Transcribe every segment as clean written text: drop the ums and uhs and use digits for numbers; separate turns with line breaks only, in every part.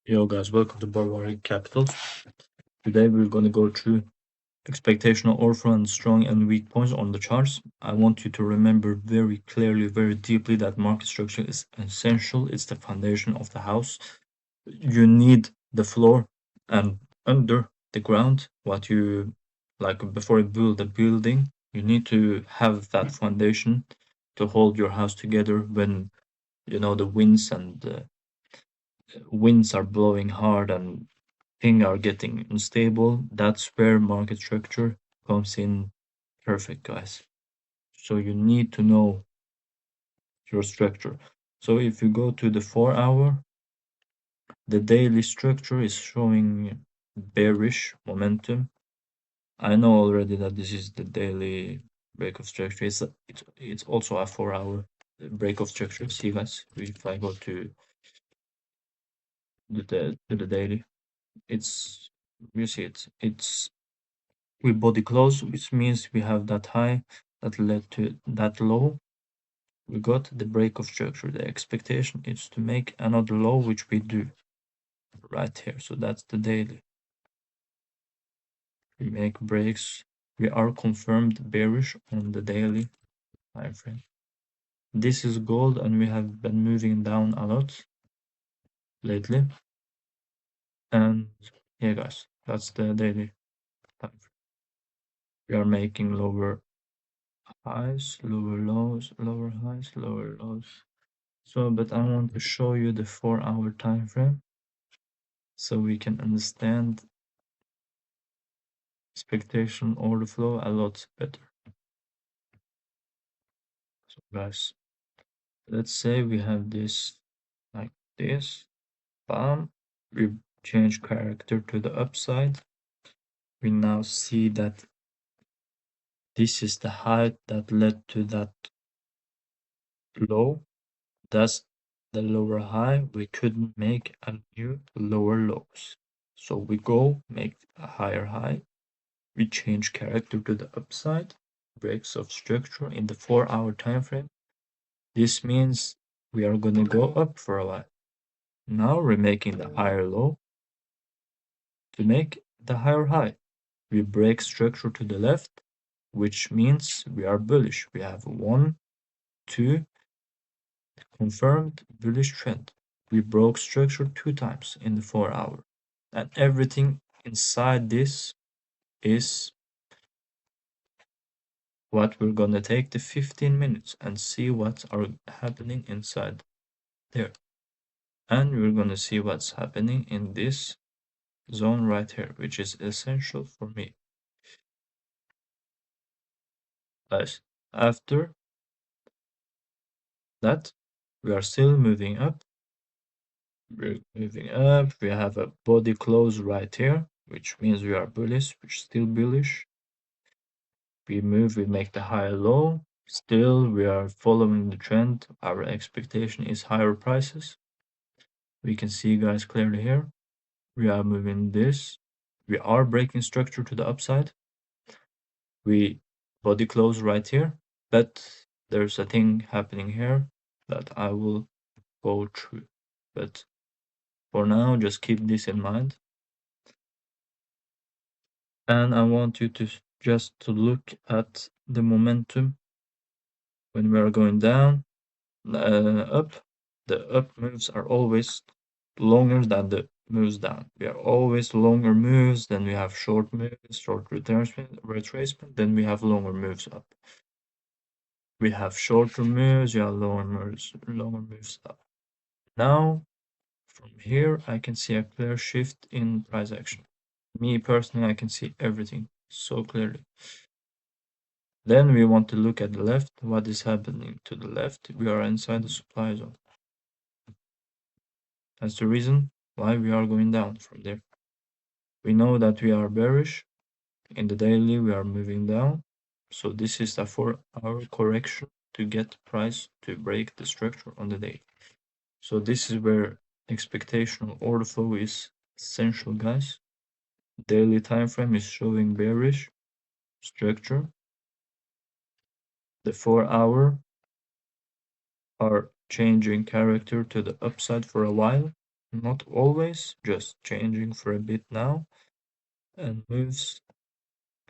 Yo guys, welcome to BARWARI Capital. Today we're going to go through expectational order and strong and weak points on the charts. I want you to remember very clearly, very deeply that market structure is essential. It's the foundation of the house. You need the floor and under the ground, what you like before you build a building, you need to have that foundation to hold your house together when the winds are blowing hard and things are getting unstable. That's where market structure comes in perfect, guys. So you need to know your structure. So if you go to the 4 hour, the daily structure is showing bearish momentum. I know already that this is the daily break of structure. It's also a 4 hour break of structure. See, guys, if I go to the daily, it's you see it's with body close, which means we have that high that led to that low. We got the break of structure. The expectation is to make another low, which we do right here. So that's the daily. We make breaks. We are confirmed bearish on the daily time frame. This is gold, and we have been moving down a lot lately. And yeah, guys, that's the daily time frame. We are making lower highs, lower lows, lower highs, lower lows. So, but I want to show you the 4 hour time frame so we can understand expectation order flow a lot better. So guys, let's say we have this like this, bam, we change character to the upside. We now see that this is the height that led to that low. That's the lower high. We couldn't make a new lower lows. So we go make a higher high. We change character to the upside, breaks of structure in the 4 hour time frame. This means we are gonna go up for a while. Now we're making the higher low to make the higher high. We break structure to the left, which means we are bullish. We have 1, 2, confirmed bullish trend. We broke structure 2 times in the 4 hour. And everything inside this is what we're gonna take the 15 minutes and see what are happening inside there. And we're gonna see what's happening in this zone right here, which is essential for me. Guys, after that, we are still moving up. We're moving up. We have a body close right here, which means we are bullish. We're still bullish. We move, we make the high low. Still, we are following the trend. Our expectation is higher prices. We can see, guys, clearly here. We are moving this. We are breaking structure to the upside. We body close right here, but there's a thing happening here that I will go through. But for now, just keep this in mind. And I want you to just to look at the momentum when we are going down, up. The up moves are always longer than the moves down. We are always longer moves, then we have short moves, short retracement, then we have longer moves up. We have shorter moves, we have longer moves up. Now, from here, I can see a clear shift in price action. Me personally, I can see everything so clearly. Then we want to look at the left. What is happening to the left? We are inside the supply zone. That's the reason why we are going down from there. We know that we are bearish. In the daily, we are moving down. So this is a 4-hour correction to get price to break the structure on the day. So this is where expectational order flow is essential, guys. Daily time frame is showing bearish structure. The 4-hour are changing character to the upside for a while. not always, just changing for a bit now, and moves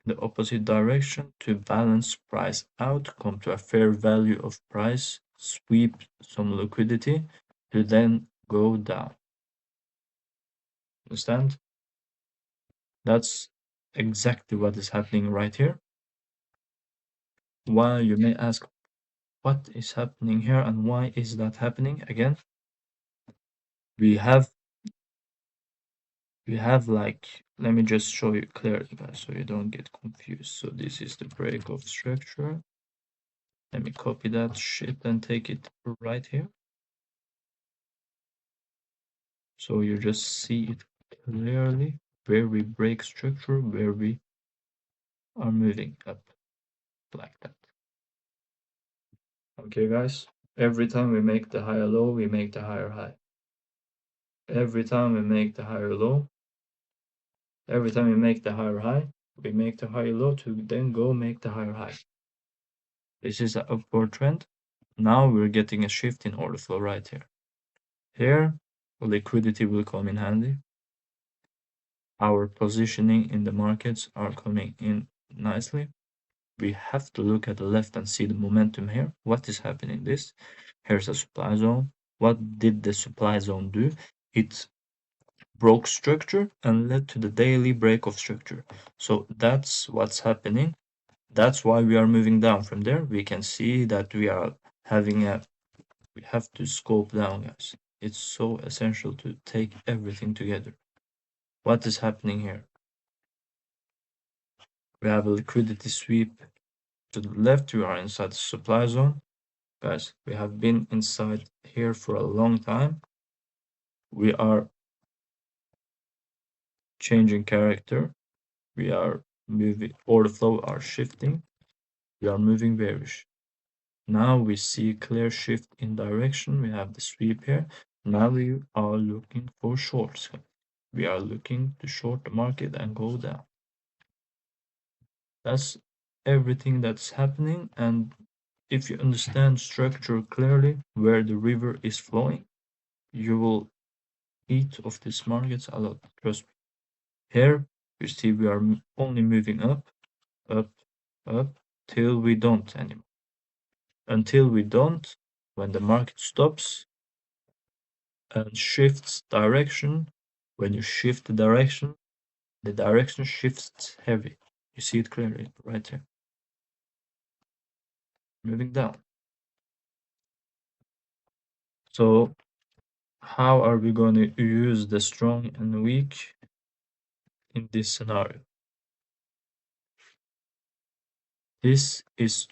the opposite direction to balance price out, come to a fair value of price, sweep some liquidity to then go down. Understand? That's exactly what is happening right here. While you may ask, what is happening here and why is that happening? Again, we have like, let me just show you clearly, guys, so you don't get confused. So this is the break of structure. Let me copy that shit and take it right here. So you just see it clearly where we break structure, where we are moving up like that. Okay, guys, every time we make the higher low, we make the higher high. Every time we make the higher low, every time we make the higher high, we make the higher low to then go make the higher high. This is an upward trend. Now we're getting a shift in order flow right here. Here, liquidity will come in handy. Our positioning in the markets are coming in nicely. We have to look at the left and see the momentum here. What is happening? Here's a supply zone. What did the supply zone do? It broke structure and led to the daily break of structure. So that's what's happening. That's why we are moving down from there. We can see that we are having we have to scope down, guys. It's so essential to take everything together. What is happening here? We have a liquidity sweep to the left. We are inside the supply zone. Guys, we have been inside here for a long time. We are changing character. We are moving, order flow are shifting. We are moving bearish. Now we see a clear shift in direction. We have the sweep here. Now we are looking for shorts. We are looking to short the market and go down. That's everything that's happening. And if you understand structure clearly, where the river is flowing, you will eat of these markets a lot. Trust me. Here, you see we are only moving up, up, up, till we don't anymore. Until we don't, when the market stops and shifts direction, when you shift the direction shifts heavy. You see it clearly right here. Moving down. So how are we going to use the strong and weak in this scenario? This is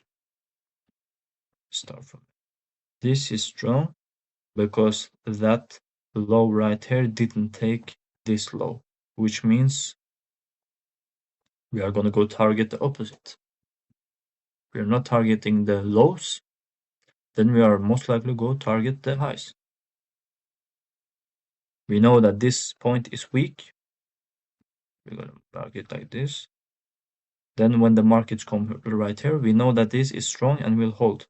start from. This is strong because that low right here didn't take this low, which means we are going to go target the opposite. We are not targeting the lows, then we are most likely go target the highs. We know that this point is weak. We're going to target like this. Then when the markets come right here, we know that this is strong and will hold.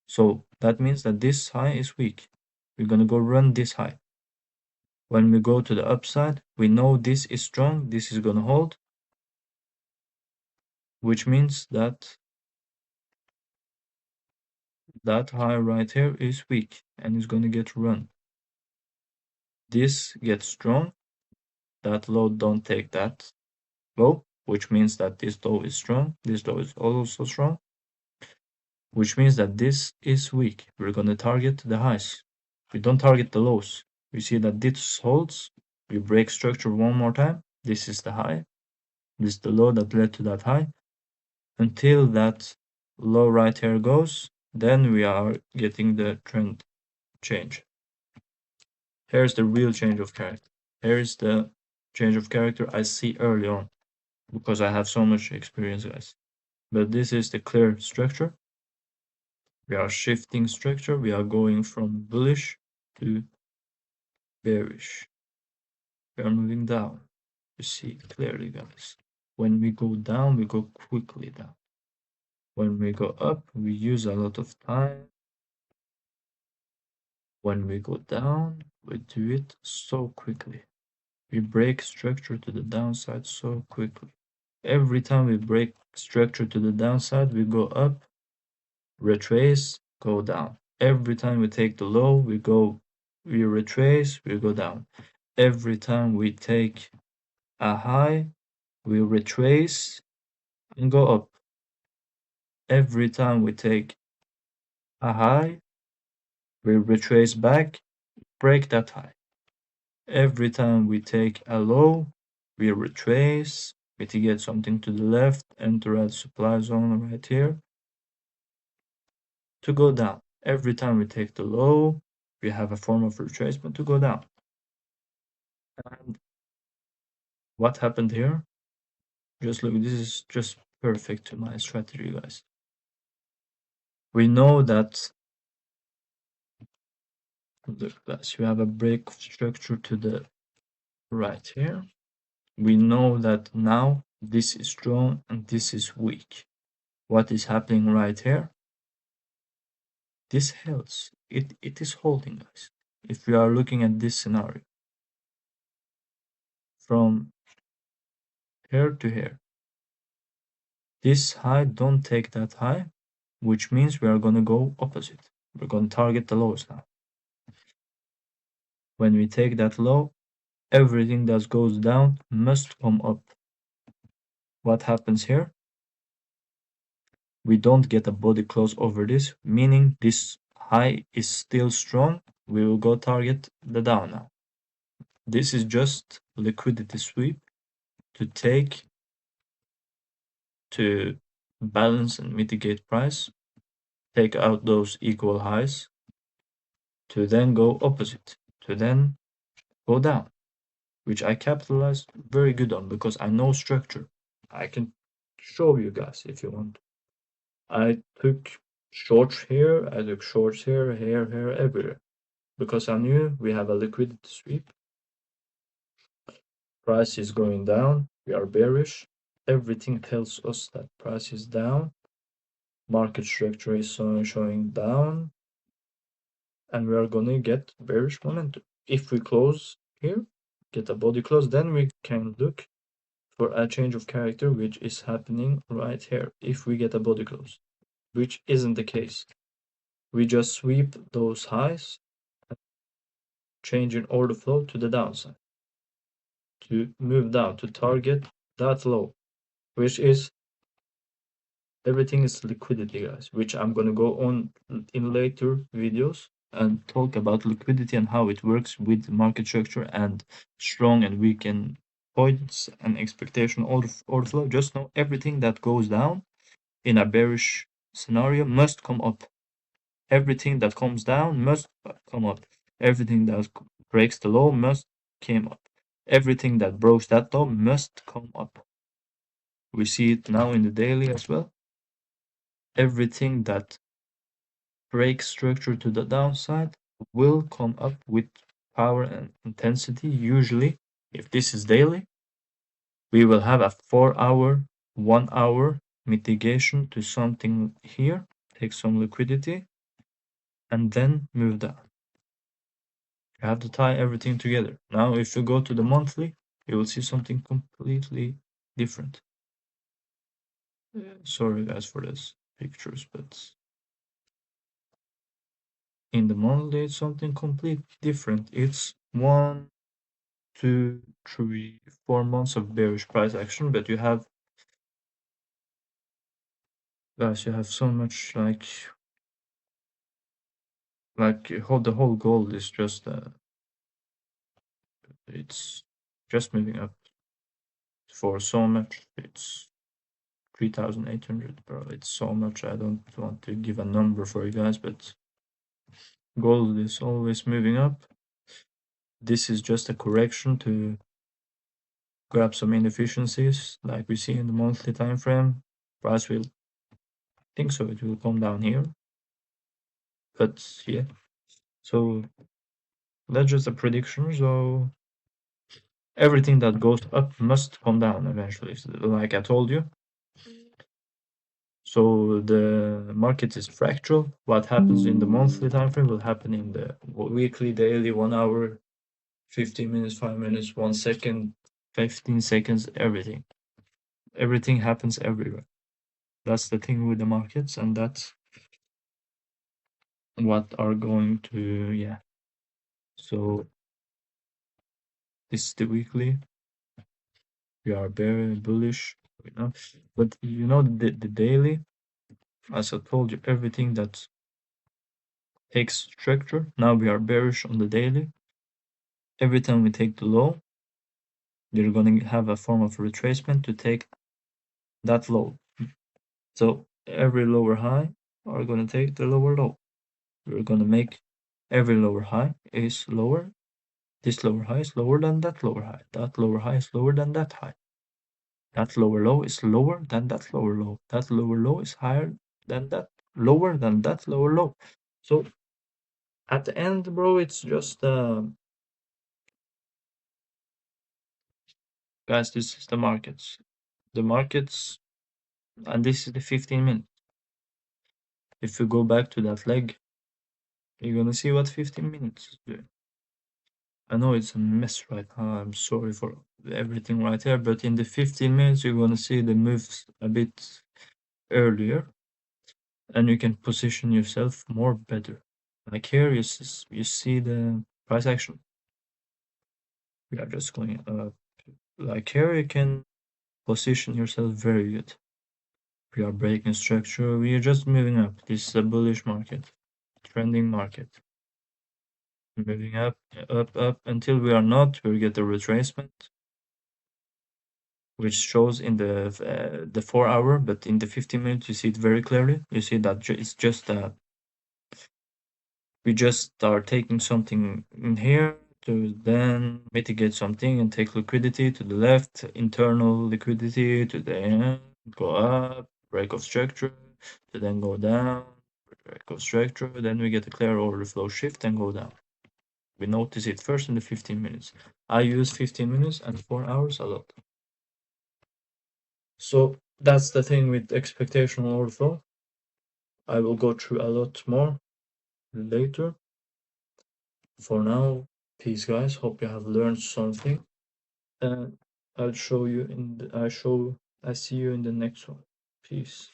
So that means that this high is weak. We're going to go run this high. When we go to the upside, we know this is strong, this is going to hold, which means that that high right here is weak and is going to get run. This gets strong, that low don't take that low, which means that this low is strong, this low is also strong, which means that this is weak. We're going to target the highs. We don't target the lows. We see that this holds, we break structure one more time, this is the high, this is the low that led to that high, until that low right here goes, then we are getting the trend change. Here's the real change of character. Here's the change of character I see early on, because I have so much experience, guys. But this is the clear structure. We are shifting structure. We are going from bullish to bearish. We are moving down. You see it clearly, guys. When we go down, we go quickly down. When we go up, we use a lot of time. When we go down, we do it so quickly. We break structure to the downside so quickly. Every time we break structure to the downside, we go up, retrace, go down. Every time we take the low, we retrace, we go down. Every time we take a high, we retrace and go up. Every time we take a high, we retrace back, break that high. Every time we take a low, we retrace, mitigate something to the left, enter a supply zone right here to go down. Every time we take the low, we have a form of retracement to go down. And what happened here? Just look, this is just perfect to my strategy, guys. We know that, look guys, you have a break structure to the right here. We know that now this is strong and this is weak. What is happening right here? This holds. It is holding, guys. If we are looking at this scenario from here to here, this high don't take that high, which means we are going to go opposite. We're going to target the lows now. When we take that low, everything that goes down must come up. What happens here? We don't get a body close over this, meaning this high is still strong. We will go target the down now. This is just liquidity sweep to take to balance and mitigate price, take out those equal highs to then go opposite, to then go down, which I capitalized very good on because I know structure. I can show you guys if you want. I took shorts here, I took shorts here, here, everywhere, because I knew we have a liquidity sweep. Price is going down, we are bearish. Everything tells us that price is down. Market structure is showing down, and we are gonna get bearish momentum. If we close here, get a body close, then we can look for a change of character, which is happening right here. If we get a body close, which isn't the case, we just sweep those highs, change in order flow to the downside, to move down, to target that low, which is everything is liquidity, guys, which I'm gonna go on in later videos and talk about liquidity and how it works with market structure and strong and weak and points and expectation order flow. Just know everything that goes down in a bearish scenario must come up. Everything that comes down must come up. Everything that breaks the low must come up. Everything that broke that low must come up. We see it now in the daily as well. Everything that breaks structure to the downside will come up with power and intensity. Usually, if this is daily, we will have a 4-hour, 1-hour mitigation to something here, take some liquidity, and then move down. You have to tie everything together. Now, if you go to the monthly, you will see something completely different. Sorry guys for this pictures, but in the monthly it's something completely different. It's 1, 2, 3, 4 months of bearish price action, but you have, guys, you have so much like the whole gold is just it's just moving up for so much. It's 3,800, bro. It's so much. I don't want to give a number for you guys, but gold is always moving up. This is just a correction to grab some inefficiencies like we see in the monthly time frame. Price will, I think so, it will come down here. But yeah, so that's just a prediction. So everything that goes up must come down eventually, like I told you. So the market is fractal. What happens in the monthly time frame will happen in the weekly, daily, 1 hour, 15 minutes, 5 minutes, 1 second, 15 seconds, everything. Everything happens everywhere. That's the thing with the markets, and that's what are going to, yeah. So this is the weekly. We are very bullish, but the daily, as I told you, everything that takes structure. Now we are bearish on the daily. Every time we take the low, you're going to have a form of retracement to take that low. So every lower high are going to take the lower low. We're going to make every lower high is lower. This lower high is lower than that lower high. That lower high is lower than that high. That lower low is lower than that lower low. That lower low is higher than that, lower than that lower low. So at the end, bro, it's just guys, this is the markets. The markets, and this is the 15 minutes. If you go back to that leg, you're gonna see what 15 minutes is doing. I know it's a mess right now. I'm sorry for everything right here, but in the 15 minutes, you're gonna see the moves a bit earlier, and you can position yourself more better. Like here, you see the price action. We are just going up. Like here, you can position yourself very good. We are breaking structure. We are just moving up. This is a bullish market, trending market. Moving up, up until we are not. We'll get the retracement, which shows in the 4 hour, but in the 15 minutes you see it very clearly. You see that it's just that we just are taking something in here to then mitigate something and take liquidity to the left, internal liquidity to the end, go up, break of structure, to then go down, break of structure, then we get a clear order flow shift and go down. We notice it first in the 15 minutes. I use 15 minutes and 4 hours a lot. So that's the thing with expectational order flow. I will go through a lot more later. For now, peace guys. Hope you have learned something. And I'll show you I see you in the next one. Peace.